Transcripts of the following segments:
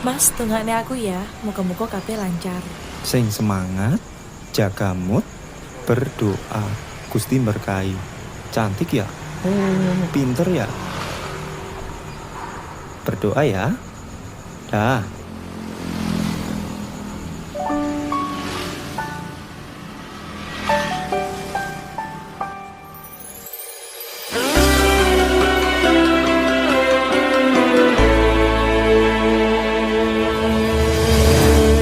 Mas, tunggangne aku ya. Muga-muga kabeh lancar. Sing semangat, jaga mood, berdoa. Gusti berkahi. Cantik ya? Pinter ya? Berdoa ya. Dah.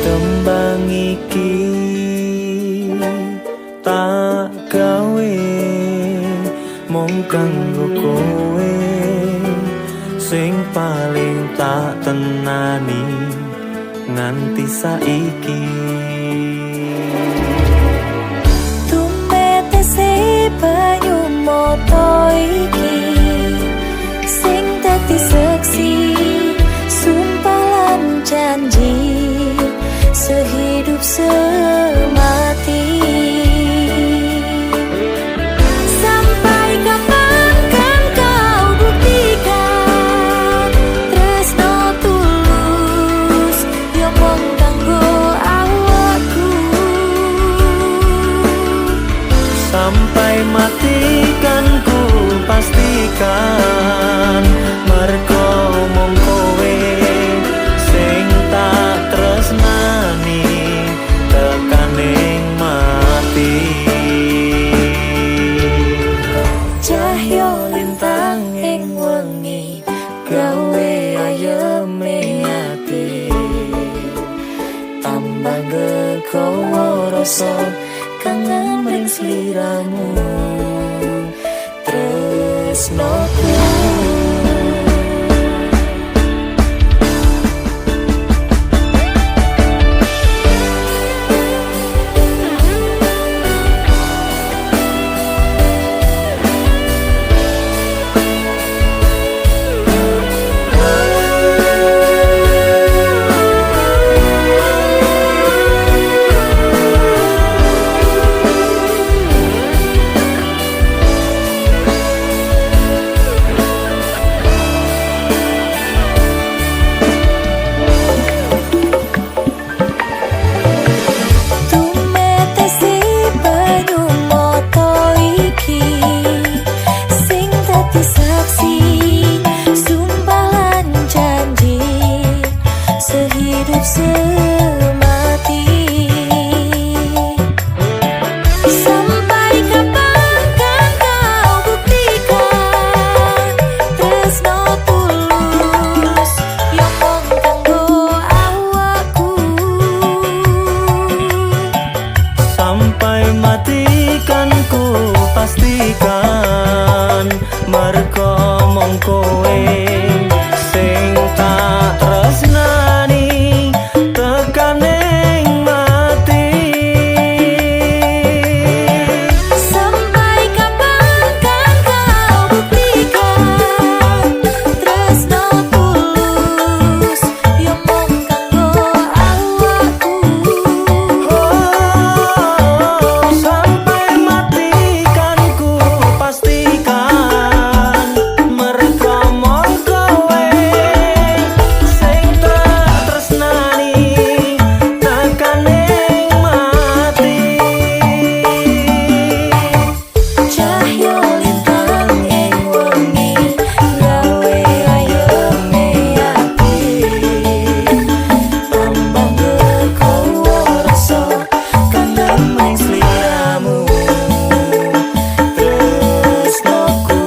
Tembang iki tak gawe mung kanggo kowe, sing paling tak tenani nganti saiki. Tumetese banyu moto iki sing dadi seksi, sumpah lan janji sehidup semati. Sampai kapan kan kau buktikan tresno tulus yo mung kanggo awakku. Sampai mati kan ku pastikan mergo mung kowe sing tak tresnani tekaning mati. Cahyo lintang ing wengi gawe ayeme ati, tambah gekowo rasa kangen ring sliramu tresnoku. Tumetesi banyu moto iki sing dadi saksi, sumpah lan janji sehidup semati. Sampai kapan kan kau buktikan tresno tulus yo mung kanggo awakku. Sampai mati kan ku pastikan mergo mung kowe sing tak tresnani tekaning mati. Sampai kapan kan kau buktikan tresno tulus yo mung kanggo awakku. Sampai mati kan ku pastikan mergo mung kowe sing tak tresnani tekaning mati. Cahyo lintang ing wengi gawe ayeme ati, tambah gekowo rasa kangen ring sliramu tresnoku.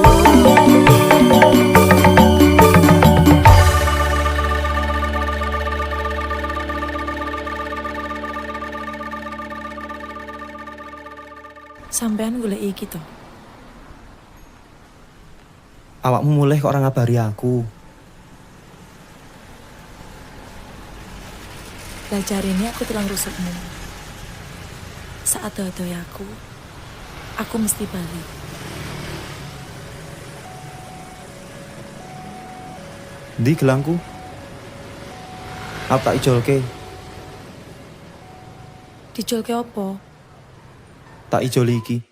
Sampean golek iki to. Awakmu mulai kok ora ngabari aku. Lah jarine aku tulang rusukmu. Saat dodoy aku mesti balik. Ndi gelangku? Apa tak ijolke? Dijolke opo? Tak ijoli iki.